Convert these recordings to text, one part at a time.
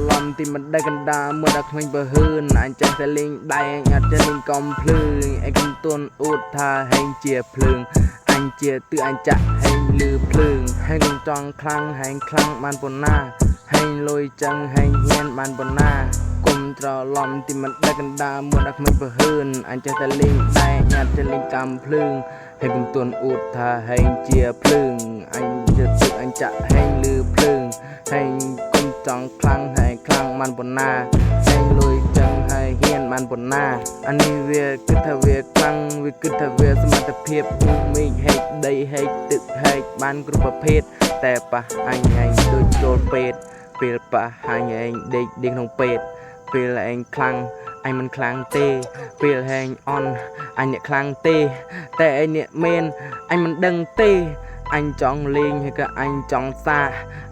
ឡំទីមិនដែលកណ្ដាមើលដល់ក្មេងបើហឿនអញចេះតែលេងដៃអញអត់ចេះលេងកំភ្លើងឯងគំទួនអួតថាហែងជាភ្លើងអញជាទឺអញចាក់ហែងលឺភ្លើងហែងកុំចង់ខ្លាំងហែងខ្លាំងបានប៉ុណ្ណាហែងលុយចឹងហែងហ៊ានបានប៉ុណ្ណាគុំច្រឡំទីមិនដែលកណ្ដាមើលដល់ក្មេងបើហឿនអញចេះតែលេងដៃអញអត់ចេះលេងកំភ្លើងហែងគំទួនអួតថាហែងជាភ្លើងអញជាទឺអញចាក់ហែងលឺភ្លើងហែងគុំចង់ខ្លាំងហែងខ្លាំងបានប៉ុណ្ណាហែងលុយចឹងហើយហ៊ានបានប៉ុណ្ណាអានេះវាគិតថាវាខ្លាំងវាគិតថាវាសមត្ថភាពពុះមេឃហែកដីហែកទឹកហែកបានគ្រប់ប្រភេទតែប៉ះអញដូចចូលពេទ្យពេលប៉ះអញដេកដៀងក្នុងពេទ្យពេលឯងខ្លាំងអញមិនខ្លាំងទេពេលហែងអន់អញអ្នកខ្លាំងទេតែឯងអ្នកមែនអញមិនដឹងទេអញចង់លេងហើយក៏អញចង់សា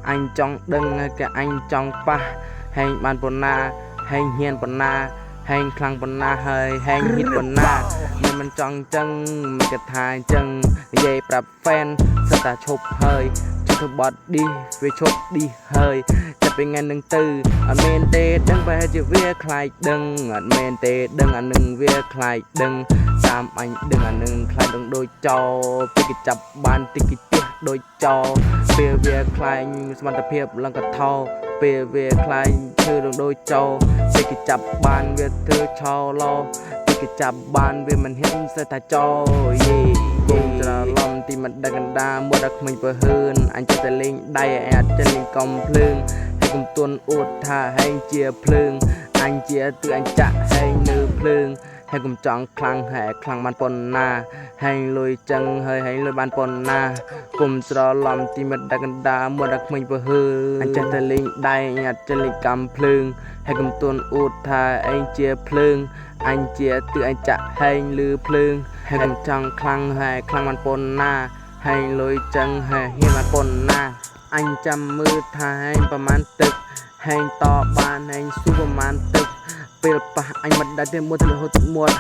អញចង់ដឹងហើយក៏អញចង់ប៉ះហែងបានប៉ុណ្ណាហែងហ៊ានប៉ុណ្ណាហែងខ្លាំងប៉ុណ្ណាហើយហែងហ៊ានប៉ុណ្ណាមិនចង់ចឹងមិនគិតថាចឹងនិយាយប្រាប់ហ្វេនសិតតែឈប់ហើយជិះទៅបត់ឌីវាឈប់ឌីហើយចាប់ពីថ្ងៃនឹងទៅអត់មែនទេដឹងប្រហែលជាវាខ្លាចដឹងអត់មែនទេដឹងអានឹងវាខ្លាចដឹងតាមអញដឹងអានឹងខ្លាចដឹងដូចចោពេលគេចាប់បានតិចគេទះដូចចោពេលវាខ្លាចសមត្ថភាពឡើងកថោពេលវាខ្លាចធ្វើដឹងដូចចោពេលគេចាប់បានវាធ្វើឆោឡោពេលគេចាប់បានវាមិនហ៊ានសេះថាចោយេគុំច្រឡំទីមិនដឹងកណ្ដាមើលដល់ក្មេងបើហឿនអញចេះតែលេងដៃអញចេះលេងកំភ្លើងហើយកុំទួនអួតថាហែងជាភ្លើងអញជាទឺអញចាក់ហែងនៅភ្លើងហើយកុំចង់ខ្លាំងហែខ្លាំងបានប៉ុណ្ណាហែងលុយចឹងហើយហែងលុយបានប៉ុណ្ណាគុំច្រឡំទីមិនដឹងកណ្ដាមើលដល់ក្មេងបើហឿនអញចេះតែលេងដៃអញចេះលេងកំភ្លើងហើយកុំទួនអួតថាឯងជាភ្លើងអញជាទឺអញចាក់ហែងលឺភ្លើងហើយកុំចង់ខ្លាំងហែខ្លាំងបានប៉ុណ្ណាហែងលុយចឹងហែហ៊ានបានប៉ុណ្ណាអញចាំមើលថាហែងប្រមាណទឹកហែងតបានហែងស៊ូប្រមាណទឹកពេលប៉ះអញមិនដាច់ទេមួយទៅរហូតទឹកមាត់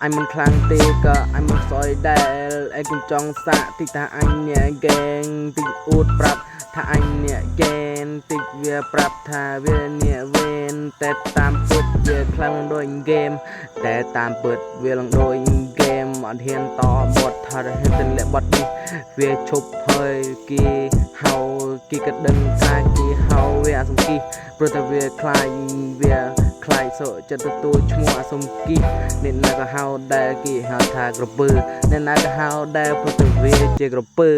អញមិនខ្លាំងទេក៏អញមិនសយដែលឯងគំចង់សាក់តិចថាអញអ្នកហ្គេងតិចអួតប្រាប់ថាអញអ្នកហ្គេនតិចវាប្រាប់ថាវាអ្នកវេនតែតាមពិតវាខ្លាំងដូចហ្គេមតែតាមពិតវាឡើងដូចហ្គេមអត់ហ៊ានតបត់ថាហ៊ានទម្លាក់បត់នេះវាឈប់ហើយគេហៅគេក៏ដឹងថាគេហៅវាអសំគីព្រោះតែវាខ្លាចវាខ្លាចសោចិត្តទទួលឈ្មោះអសំគីអ្នកណាក៏ហៅដែរគេហៅថាក្រពើអ្នកណាក៏ហៅដែរព្រោះតែវាជាក្រពើ